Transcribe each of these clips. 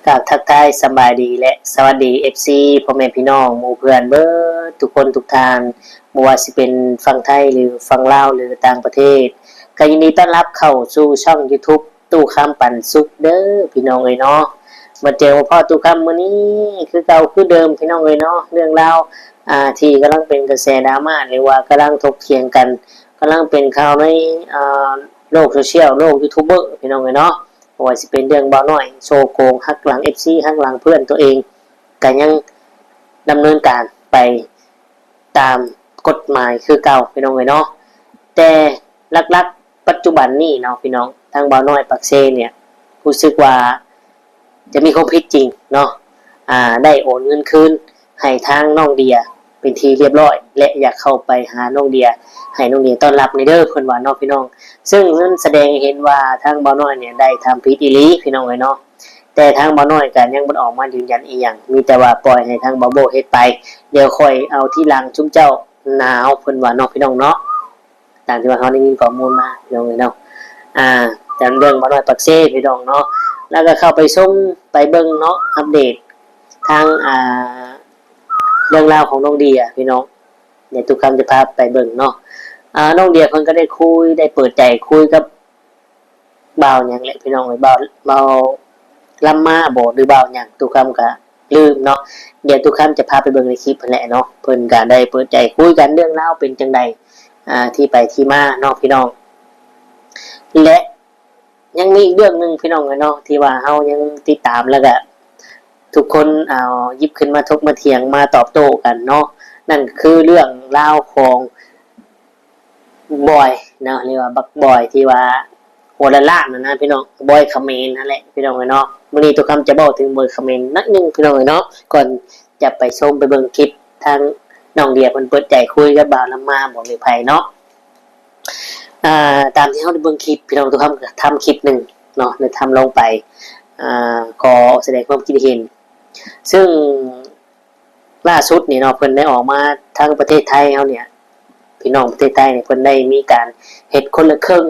กราบทักทายสบายดีและสวัสดี FC พ่อแม่พี่น้องหมู่เพื่อนเบิดทุกคนทุกทางบ่ว่าสิเป็นฝั่งไทยหรือฝั่งลาวหรือต่างประเทศก็ยินดีต้อนรับเข้าสู่ช่อง YouTube ตู้คำปันสุขเด้อพี่น้องเอ้ยเนาะมาเจอพ่อตู้คำมื้อนี้คือเก่าคือเดิมพี่น้องเอ้ยเนาะเรื่องราวที่กำลังเป็นกระแสดราม่าหรือว่ากำลังถกเถียงกันกำลังเป็นข่าวในโลกโซเชียลโลกยูทูบเบอร์พี่น้องเอ้ยเนาะว่าสิเป็นเรื่องบ่าวน้อยโชว์โกงหักหลัง FC หักหลังเพื่อนตัวเองก็ยังดำเนินการไปตามกฎหมายคือเก่าพี่น้องเอ้ยเนาะแต่ลักๆปัจจุบันนี้เนาะพี่น้องทางบ่าวน้อยปักเซเนี่ยรู้สึกว่าจะมีความผิดจริงเนาะได้โอนเงินคืนให้ทางน้องเดียเป็นทีเรียบร้อยและอยากเข้าไปหาน้องเดียให้น้องเดียต้อนรับในเด้อเพิ่นว่าเนาะพี่น้องซึ่งนั่นแสดงให้เห็นว่าทางบ่าวน้อยเนี่ยได้ทำผิดอีหลีพี่น้องเอ้ยเนาะแต่ทางบ่าวน้อยก็ยังบ่ออกมายืนยันอีหยังมีแต่ว่าปล่อยให้ทางบ่าวโบเฮ็ดไปเดี๋ยวค่อยเอาที่หลังชุมเจ้าหนาวเพิ่นว่าเนาะพี่น้องเนาะตามที่ว่าเฮาได้ยินข้อมูลมาพี่น้องเอ้ยเนาะแต่เรื่องบ่าวน้อยปักเซ่พี่น้องเนาะแล้วก็เข้าไปชมไปเบิ่งเนาะอัปเดตทางเรื่องราวของน้องเดียพี่น้องเดี๋ยวทุกคำจะพาไปเบิ่งเนาะน้องเดียคนก็ได้คุยได้เปิดใจคุยกับบ่าวอย่างแหละพี่น้องเลยบ่าวลำมาบอกหรือบ่าวอย่างทุกคำก็ลืมเนาะเดี๋ยวทุกคำจะพาไปเบิ่งในคลิปแหละเนาะเพิ่นก็ได้เปิดใจคุยกันเรื่องราวเป็นจังใดที่ไปที่มาเนาะพี่น้องและยังมีอีกเรื่องนึงพี่น้องเลยเนาะที่ว่าเฮายังติดตามแล้วก็ทุกคนหยิบขึ้นมาทกมาเถียงมาตอบโต้กันเนาะนั่นคือเรื่องราวของบอยเนาะเรียกว่าบักบอยที่ว่าหัวละล้านนะพี่น้องบอยคอมเมนต์นั่นแหละพี่น้องเนาะวันนี้ตัวคำจะบอกถึงบอยคอมเมนต์นักนึงพี่น้องเนาะก่อนจะไปชมไปเบิ่งคลิปทางน้องเดียเพิ่นเปิดใจคุยกับบ่าวลำมาบอกเลยไผเนาะตามที่เฮาได้เบิ่งคลิปพี่น้องตัวคำก็ทำคลิปนึงเนาะได้ทำลงไปขอแสดงความคิดเห็นซึ่งล่าสุดนี่เนาะเพิ่นได้ออกมาทางประเทศไทยเฮาเนี่ยพี่น้องประเทศไทยเนี่ยเพิ่นได้มีการเฮ็ดคนละครึ่ง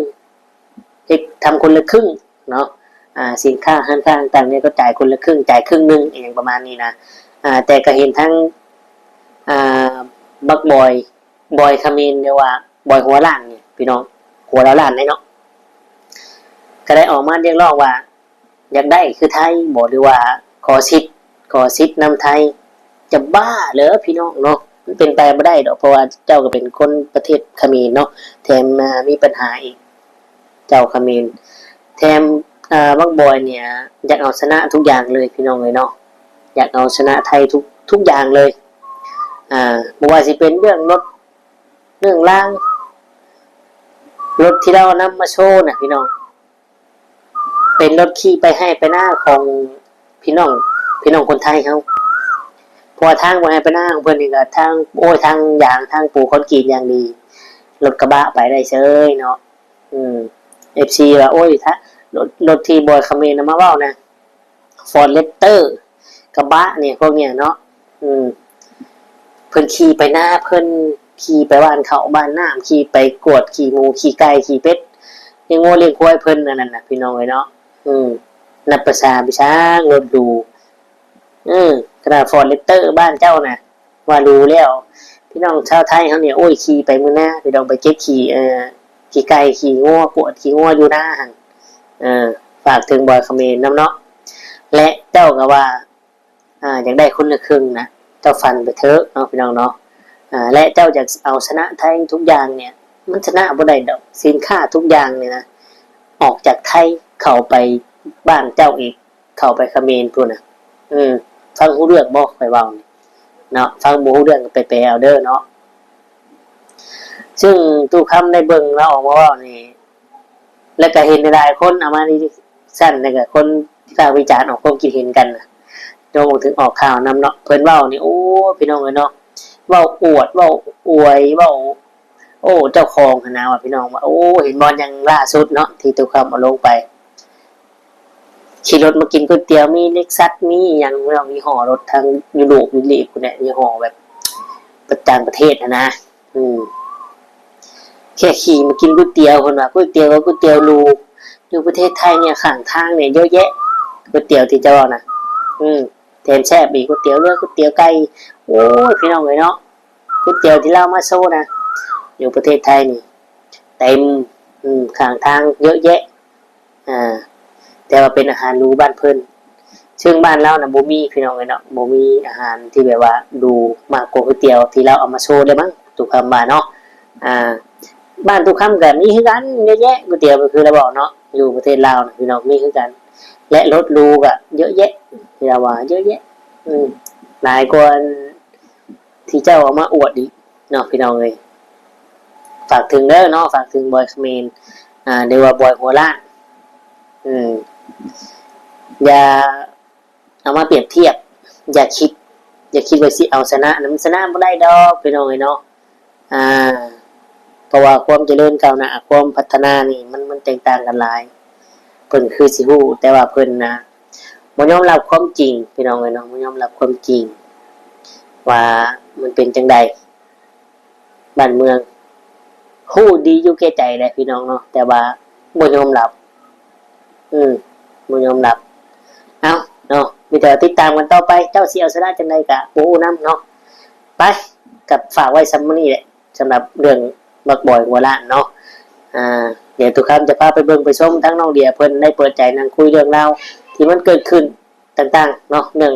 เฮ็ดทำคนละครึ่งเนาะสินค้าห้างต่างๆเนี่ยก็จ่ายคนละครึ่งจ่ายครึ่งนึงอย่างประมาณนี้นะแต่ก็เห็นทั้งบักบอยคามินเรียกว่าบอยหัวล้านนี่พี่น้องหัวละล้านเนาะก็ได้ออกมาเรียกร้องว่าอยากได้คือไทยบอกหรือว่าขอสิทธิ์นำไทยจะบ้าเหรอพี่น้องเนาะเป็นไปไม่ได้ดอกเพราะว่าเจ้าก็เป็นคนประเทศเขมรเนาะแถมมีปัญหาอีกเจ้าเขมรแถมบักบอยเนี่ยอยากเอาชนะทุกอย่างเลยพี่น้องเลยเนาะอยากเอาชนะไทยทุกอย่างเลยไม่ว่าสิเป็นเรื่องรถเรื่องล่างรถที่เรานำมาโชว์นะพี่น้องเป็นรถขี่ไปให้ไปหน้าของพี่น้องคนไทยเขาพอทางไปให้ไปหน้าของเพื่อนนี่ก็ทางทางอย่างทางปูคอนกรีตอย่างดีรถกระบะไปได้เฉยเนาะFC ว่าถ้ารถที่บอยคาเมนมาเว้านะฟอร์ดเลสเตอร์กระบะเนี่ยพวกเนี้ยเนาะเพิ่นขี่ไปหน้าเพิ่นขี่ไปบ้านเขาบ้านน้ำขี่ไปกวดขี่หมูขี่ไก่ขี่เป็ดยังโง่เลี้ยงควายเพิ่นนั่นน่ะพี่น้องเอ้ยเนาะนับประสาบิช้างรถดูขนาดฟอร์ดเลสเตอร์บ้านเจ้าน่ะว่ารู้แล้วพี่น้องชาวไทยเขาเนี่ยขี่ไปมื้อหน้าพี่น้องไปเก็บขี่ไก่ขี่งัวกวดขี่งัวอยู่หน้าหั่นฝากถึงบอยคาเมนเนาะและเจ้าก็ว่าอยากได้คนละครึ่งนะเจ้าฟันไปเถอะเนาะพี่น้องเนาะและเจ้าอยากเอาชนะไทยทุกอย่างเนี่ยมันชนะบ่ได้ดอกสินค้าทุกอย่างเนี่ยนะออกจากไทยเข้าไปบ้านเจ้าอีกเข้าไปเขมรพุ่นน่ะฟังรู้เรื่องบ่ค่อยเว้าเนาะฟังบ่รู้เรื่องก็ไปแปลเอาเด้อเนาะซึ่งตู้คำได้เบิ่งแล้วออกมาว่านี่แล้วก็เห็นหลายคนเอามาดิสั้นแล้วก็คนวิพากษ์วิจารณ์ออกความคิดเห็นกันโยงถึงออกข่าวนำเนาะเพิ่นเว้านี่พี่น้องเอ้ยเนาะเว้าอวดเว้าอวยเว้าเจ้าของหั่นนะว่าพี่น้องว่าเห็นบ่อย่างล่าสุดเนาะที่ตู้คำเอาลงไปขี่รถมากินก๋วยเตี๋ยวมีเล็กซัสมีอย่างเรามีห่อรถทางยุโรปยุโรปพุ่นเนี่ยมีห่อแบบประจำประเทศนะแค่ขี่มากินก๋วยเตี๋ยวเพิ่นว่าก๋วยเตี๋ยวรูอยู่ประเทศไทยเนี่ยข้างทางเนี่ยเยอะแยะก๋วยเตี๋ยวที่เจ้าว่านะ แถมแซ่บอีกก๋วยเตี๋ยวเรือก๋วยเตี๋ยวไก่โอ้ยพี่น้องเอ้ยเนาะก๋วยเตี๋ยวที่เรามาโซ่นะอยู่ประเทศไทยนี่เต็มข้างทางเยอะแยะแต่ว่าเป็นอาหารรู้บ้านเพิ่นซึ่งบ้านเรานะบ่มีพี่น้องเอ้ยเนาะบ่มีอาหารที่แบบว่าดูมากกว่าก๋วยเตี๋ยวที่เราเอามาโชว์ได้มั้งทุกคำว่าเนาะบ้านทุกคำก็มีคือกันเยอะแยะก๋วยเตี๋ยวก็คือเราบอกเนาะอยู่ประเทศลาวนะพี่น้องมีคือกันและรถรูก็เยอะแยะที่เราว่าเยอะแยะหลายกว่าที่เจ้าเอามาอวดอีกเนาะพี่น้องเอ้ยฝากถึงเด้อเนาะฝากถึงบอยคเมนเรียกว่าบอยหัวล้านอย่าเอามาเปรียบเทียบอย่าคิดว่าสิเอาชนะน้ำชนะไม่ได้ดอกพี่น้องเนาะเพราะว่าความเจริญก้าวหน้าความพัฒนานี่มันแตกต่างกันหลายเพิ่นคือสิฮู้แต่ว่าเพิ่นนะบ่ยอมรับความจริงพี่น้องเนาะบ่ยอมรับความจริงว่ามันเป็นจังใดบ้านเมืองฮู้ดีอยู่แก่ใจแหละพี่น้องเนาะแต่ว่าบ่ยอมรับบ่ยอมรับเอาเนาะมีแต่ติดตามกันต่อไปเจ้าสิเอาชนะจังไดก็บ่ฮู้นำเนาะไปกับฝากไว้ซ้ำมื้อนี้แหละสำหรับเรื่องบักบอยหัวล้านเนาะเดี๋ยวทุกคำจะพาไปเบิ่งไปชมทั้งน้องเดียเพิ่นได้เปิดใจนั่งคุยเรื่องราวที่มันเกิดขึ้นต่างๆเนาะเรื่อง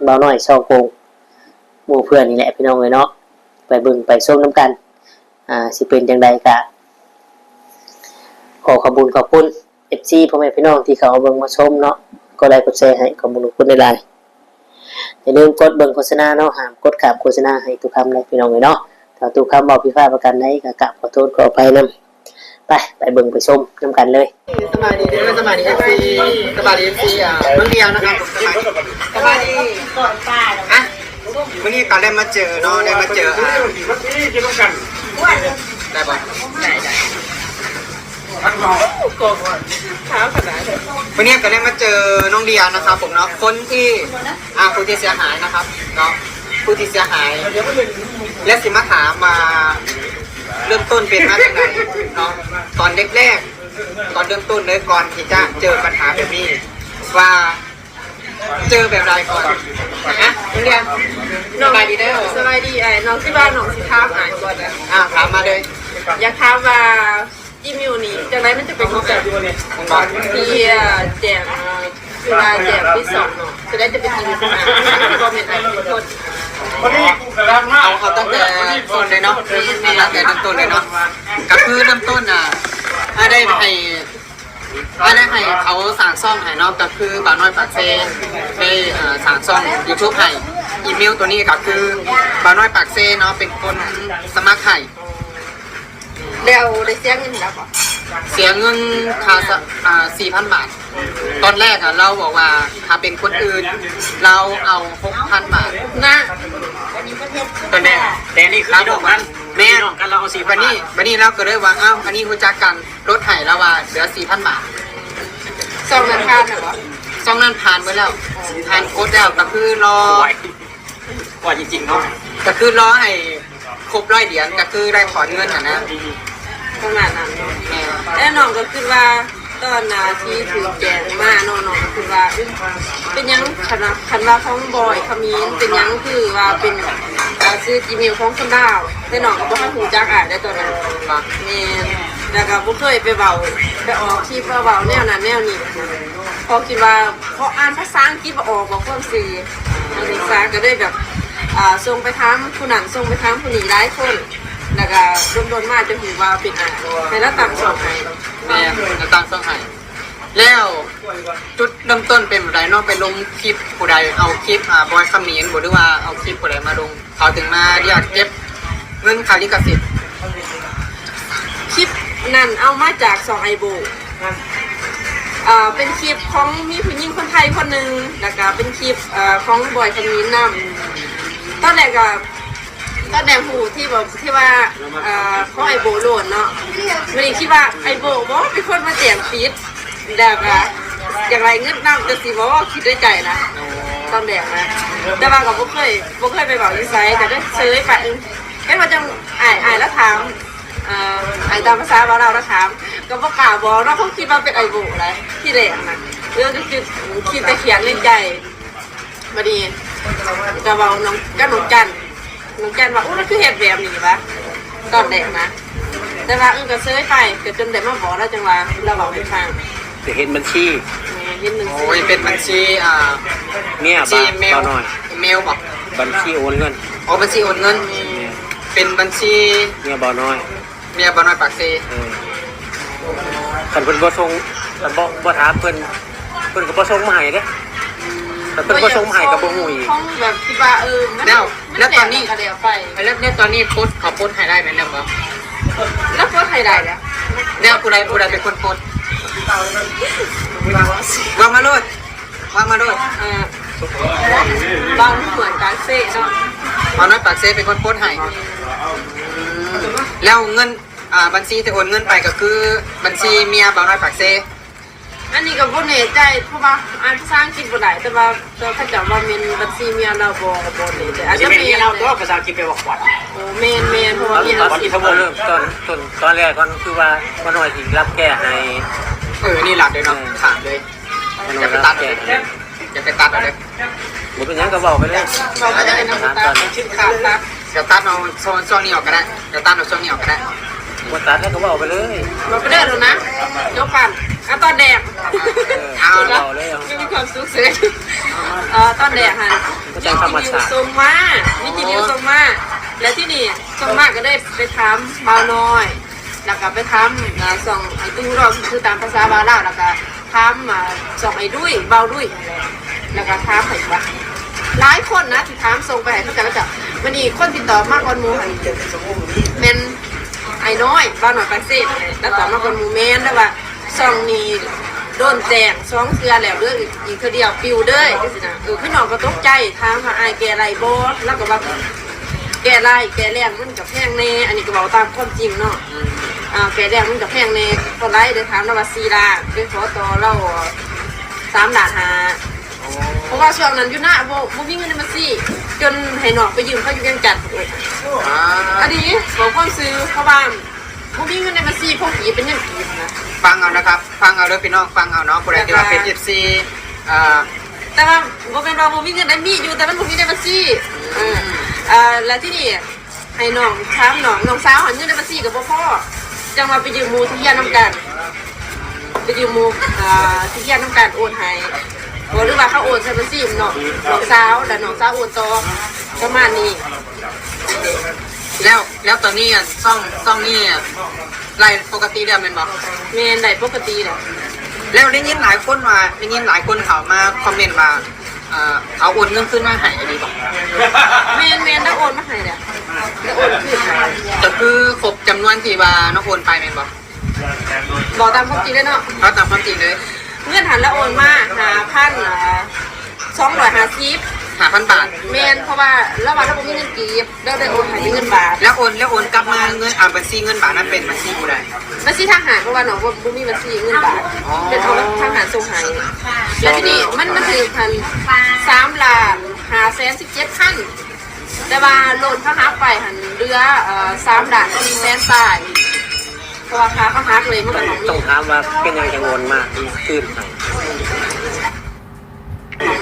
เบาน้อยช่อโกงหมู่เพื่อนนี่แหละพี่น้องเอ้ยเนาะไปเบิ่งไปชมนํกันสิเป็นจังไดก็ขอบคุณ FC พ่อแม่พี่น้องที่เขาเบิ่งมาชมเนาะก็ไลค์กดแชร์ให้ขอบคุณหลายๆอย่าลืมกดเบิ่งโฆษณาเนาะห้ามกดข้ามโฆษณาให้ทุกคำเลยพี่น้องเอ้ยเนาะถ้าทุกคำบอกพี่ฟ้าประกันได้ก็กราบขอโทษขออภัยนำไปเบิ่งไปชมนํกันเลยสบายดีสบายดี FC สบายดี FC เมืองเดียวนะครับสบายดีก่อนป้าเมื่อนี้ก็ได้มาเจอเนาะได้มาเจอได้ป่ะได้วันนี้ก็ได้มาเจอน้องเดียนะครับผมเนาะคนที่ผู้ที่เสียหายนะครับเนาะผู้ที่เสียหายและสิมาถามมาเริ่มต้นเป็นมาจากไหนเนาะตอนแรกตอนเริ่มต้นเลยก่อนที่จะเจอปัญหาแบบนี้ว่าเจอแบบไรก่อนนะน้องเดียสบายดีได้หรอสบายดีน้องที่บ้านน้องสิท้ามอ่านก่อนนะถามมาเลยอยากถามว่าอีมิวนี่จากไหนมันจะเป็นของแบบที่แจกเวลาแจกที่สองเนาะจะได้จะเป็นอีมิวมาก็เป็นไอทุกคนเอาตั้งแต่ต้นเลยเนาะตั้งแต่เริ่มต้นเลยเนาะก็คือเริ่มต้นได้ให้เขาสั่งซ่องให้เนาะก็คือบ่าวน้อยปากเซ่ได้สั่งซ่อง YouTube ให้อีเมลตัวนี้ก็คือบ่าวน้อยปากเซ่เนาะเป็นคนสมัครให้แล้วได้เสียเงินแล้วป่ะเสียเงินค่า4,000 บาทตอนแรกเราบอกว่าถ้าเป็นคนอื่นเราเอา 6,000 บาทนะตอนแรกแต่นี่คือดอกกันแม่กันเราเอา4,000วันนี้เราก็เลยว่าอันนี้รู้จักกันลดให้แล้วว่าเหลือ 4,000 บาทซองนั้นผ่านเหรอซองนั้นผ่านไปแล้วผ่านโค้ดแล้วก็คือรอว่าจริงๆเนาะก็คือรอให้ครบ100 เหรียญก็คือได้ถอนเงินนะประมาณนั้นแล้วน้องก็คือว่าตอนที่ถือแจงมาน้องก็คือว่าเป็นยังคันว่าของบอยขมิ้นเป็นยังคือว่าเป็นซื้อจีเมลของคนดาวแต่น้องก็บ่ค่อยหูจักได้ตอนนั้นแม่แล้วก็บ่เคยไปเบาไปออกคลิปเบาแนวนั้นแนวนี้พอคิดว่าพออ่านภาษาอังกฤษออกบอกคนสื่อนักศึกษาก็ได้แบบส่งไปถามผู้นั้นส่งไปถามผู้นี้หลายคนแล้วก็โดนมาจนถึงว่าเป็นในระดับสองไห้แม่ระดับสองไห้แล้วจุดเริ่มต้นเป็นอะไรเนาะไปลงคลิปผู้ใดเอาคลิปบอยคำเมียนหรือว่าเอาคลิปผู้ใดมาลงเขาถึงมาเรียกเก็บเงินค่าลิขสิทธิ์คลิปนั่นเอามาจาก2ไอโบเป็นคลิปของมีผู้หญิงคนไทยคนหนึ่งแล้วก็เป็นคลิปของบอยคนนี้นำตอนแรกก็ตอนแรกหูที่บอกที่ว่าเขาไอโบโหลดเนาะไม่ได้คิดว่าไอโบบอกเป็นคนมาแจกฟีดแล้วก็อย่างไรเงินน้ำจะสิบอกว่าคิดด้วยใจนะตอนแรกนะแต่ว่าก็บ่เคยไปบอกนิสัยแต่ได้เซยไปแค่ว่าจังอ่านแล้วถามตามภาษาเราแล้วถามก็บ่กล้าบอกเราคงคิดว่าเป็นไอโบอะไรที่แรกนะก็คือคิดแต่เขียนในใจ บัดนี้ก็เว้าน้องก็น้องจันว่าอู้นั่นคือเฮ็ดแบบนี้วะตอนแรกนะแต่ว่าก็เซยไปก็จนได้มาบอกแล้วจังว่าเราเว้าให้ฟัง จะเห็นบัญชี เห็นหนึ่ง โอ้ยเป็นบัญชีเนี่ย บัญชีเมล หน่อย เมลบอก บัญชีโอนเงิน โอ้บัญชีโอนเงิน เป็นบัญชี เนี่ยบ่น้อย เมียบ่น้อยปากเซ คันเพิ่นบ่ส่งคันบ่ถามเพิ่นก็บ่ส่งมาให้เด้คันเพิ่นบ่ส่งมาให้ก็บ่ฮู้อีก ห้องแบบคิดว่ามันแล้วตอนนี้ก็เดี๋ยวไป แล้วเนี่ยตอนนี้โพสต์เขาโพสต์ให้ได้ไหมเนี่ยบ่ แล้วก็ไทยได้แล้ว เนี่ยผู้ใดเป็นคนโพสต์ว่ามาโลดบางเหมือนการเซ่เนาะ บ่น้อยปากเซเป็นคนโพสต์ให้แล้วเงินบัญชีที่โอนเงินไปก็คือบัญชีเมียบ่น้อยปากเซ อันนี้ก็บ่แน่ใจเพราะว่าอ่านภาษาอังกฤษบ่ได้แต่ว่าเขาจะว่าเป็นบัญชีเมียเราบ่แน่ใจอาจจะมีเราตัวภาษาอังกฤษไปว่าขวัญโอ้แม่นเพราะว่ามีเรา ตอนที่เขาเริ่มตอนแรกก่อนคือว่าบ่น้อยสิรับแก้ให้ นี่หลักเลยเนาะถามเลย บ่น้อยรับแก้ให้ อย่าไปตัดเอาเลย บ่เป็นหยังก็เว้าไปเลย เราก็จะได้นำตามชื่อขาดครับ เดี๋ยวตัดเอาช่วงนี้ออกก็ได้เดี๋ยวตัดเอาช่วงนี้ออกก็ได้ บ่ตัดแล้วก็เว้าไปเลย เราไปเด้อดูนะยกกันตอนแดก เอาเว้าเลย ไม่มีความสุขเสียตอนแดกฮะวิวทรงมาวิจิวทรงมาแล้วที่นี่ทรงมาก็ได้ไปทำเบาน้อยแล้วก็ไปทำส่องไอ้ตู้เราคือตามภาษาบาลาวแล้วก็ทำส่องไอ้ดุ้ยเบาดุ้ยแล้วก็ทำไอ้บ้าหลายคนนะที่ทำส่งไปให้เขาจะมันอีกคนติดต่อมากกว่ามูหันเมนไอ้น้อยเบาหน่อยไปเสร็จแล้วต่อมากกว่ามูเมนแล้วว่าส่องนี่โดนแจก2เทื่อแล้วเด้ออีกเทื่อเดียวปิวเด้อจังซี่นะพี่น้องก็ตกใจถามว่าอ้ายแกไรบ่แล้วก็ว่าแกไรแกแรงมันก็แพงแน่อันนี้ก็บอกตามความจริงเนาะแกแรงมันก็แพงแน่ก็ไล่เด้ถามแล้วว่า4ล้านไปขอต่อเรา3ล้าน5เพราะว่าช่วงนั้นอยู่หน้าบ่มีเงินในบัญชีจนให้น้องไปยืมเขาอยู่ยังจัดอันนี้บอกความซื้อเขาบ้านบ่มีเงินในบัญชีพวกผีเป็นยังผีนะ ฟังเอานะครับฟังเอาเลยพี่น้องฟังเอาเนาะผู้ใดที่ว่าเป็น FC แต่ว่าบ่เป็นว่าบ่มีเงินได้มีอยู่แต่มันบ่มีในบัญชีแล้วที่นี่ให้น้องถามน้องสาวหันเงินในบัญชีก็บ่พอจังว่าไปยืมหมู่ที่เฮียนำกันไปยืมหมู่ที่เฮียนำกันโอนให้บ่หรือว่าเขาโอนใส่บัญชีน้องสาวแล้วน้องสาวโอนต่อประมาณนี้ แล้วตอนนี้ซ่องนี่ไล่ปกติเดิมเป็นบอก แม่นได้ปกติแหละ แล้วได้ยินหลายคนเขามาคอมเมนต์มาเขาโอนเงินขึ้นมาให้อันนี้บอก แม่นได้โอนมาให้แหละได้โอนคืนให้ จะคือครบจำนวนที่ว่าน้องโอนไปเป็นบอก บอกตามความจริงเลยเนาะ เขาตามความจริงเลย เงื่อนหันแล้วโอนมา250 5,000 บาท แม่นเพราะว่าระหว่างเราบ่มีเงินกีบเราได้โอนให้เป็นเงินบาท แล้วโอนกลับมาเงินบัญชีเงินบาทนั้นเป็นบัญชีผู้ใด บัญชีทหารเพราะว่าน้องบ่มีบัญชีเงินบาทเป็นเอาทหารส่งให้แล้วทีนี้มันถือพัน3ล้าน517,000แต่ว่าโลนเขาหักไปหันเรือ3ล้าน400,000บาทเพราะว่าค่าเขาหักเลยมันก็ต้อง ต้องถามว่าเป็นหยังจังโอนมาคืนให้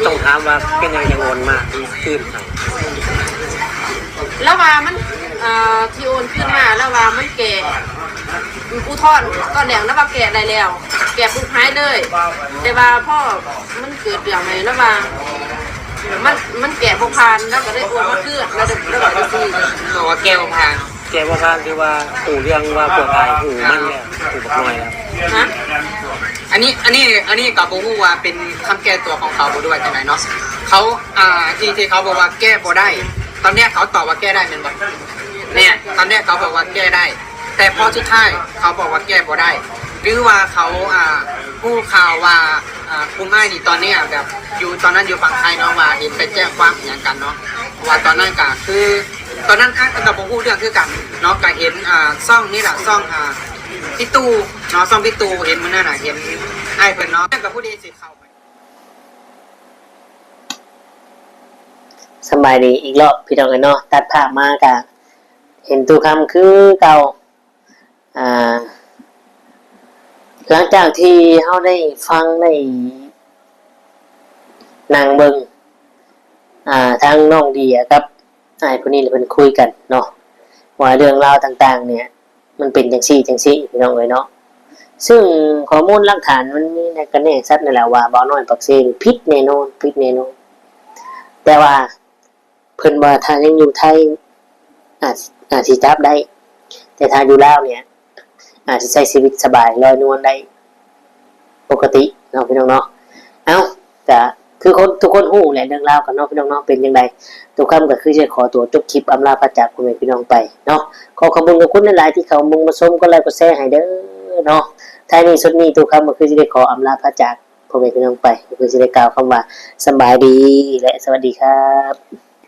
ต้องถามว่าเป็นหยังจังโอนมาคืนให้ แล้วว่ามันที่โอนขึ้นมาแล้วว่ามันแก่อุทธรณ์ก่อนแหลงแล้วว่าแก่ได้แล้ว แก่ปุ๊บหายเลย แต่ว่าพ่อมันเกิดเรื่องอะไรแล้วว่ามันแก่บ่ผ่านแล้วก็ได้โอนมาคืนแล้วก็ได้ซื้อ บอกว่าแก้วพา แกว่าทานที่ว่าปู่เรื่องว่าปวดตายหูมันเนี่ยปู่บักน้อยแล้ว ฮะ อันนี้กับโบฮูว่าเป็นคำแก้ตัวของเขาบ่ด้วยจังไหนเนาะเขาที่เขาบอกว่าแก้บ่ได้ ตอนเนี้ยเขาตอบว่าแก้ได้เป็นบ่เนี่ยตอนเนี้ยเขาบอกว่าแก้ได้ แต่พอสุดท้ายเขาบอกว่าแก้บ่ได้ หรือว่าเขาผู้ข่าวว่าคุณไม้นี่ตอนเนี้ยแบบอยู่ตอนนั้นอยู่ฝั่งไทยเนาะว่าเห็นไปแจ้งความอย่างกันเนาะว่าตอนนั้นก็คือตอนนั้นกับโบฮูเรื่องคือกันเนาะก็เห็นซ่องนี่แหละซ่องพี่ตูเนาะซ่องพี่ตูเห็นมันนั่นน่ะเห็นไอ้เพิ่นเนาะกับผู้ดีสิเข้าไป สบายดีอีกรอบพี่น้องกันเนาะตัดภาพมากะเห็นตัวคำคือเก่าหลังจากที่เขาได้ฟังได้นางเบิง ทางน้องเดียกับอ้ายคนนี้เพิ่นคุยกันเนาะว่าเรื่องราวต่างๆเนี่ยมันเป็นจังซี่พี่น้องเอ้ยเนาะซึ่งข้อมูลหลักฐานมันมีในกันแน่ชัดนั่นแหละว่าบ่าวน้อยปักเซนผิดแน่นอนแต่ว่าเพิ่นว่าถ้ายังอยู่ไทยอาจสิจับได้แต่ถ้าอยู่ลาวเนี่ยอาจสิใช้ชีวิตสบายลอยนวลได้ปกติเนาะพี่น้องเนาะเอ้าก็คือคนทุกคนฮู้แหละเรื่องราวกันเนาะพี่น้องเนาะเป็นจังไดทุกคำก็คือจะขอตัวจบคลิปอำลาพระจากคุณแม่พี่น้องไปเนาะขอขอบคุณหลายๆที่เขามุงมาชมก็ไลค์ก็แชร์ให้เด้อเนาะท้ายนี้สุดนี้ทุกคำก็คือจะได้ขออำลาพระจากพ่อแม่พี่น้องไปก็คือจะได้กล่าวคำว่าสบายดีและสวัสดีครับ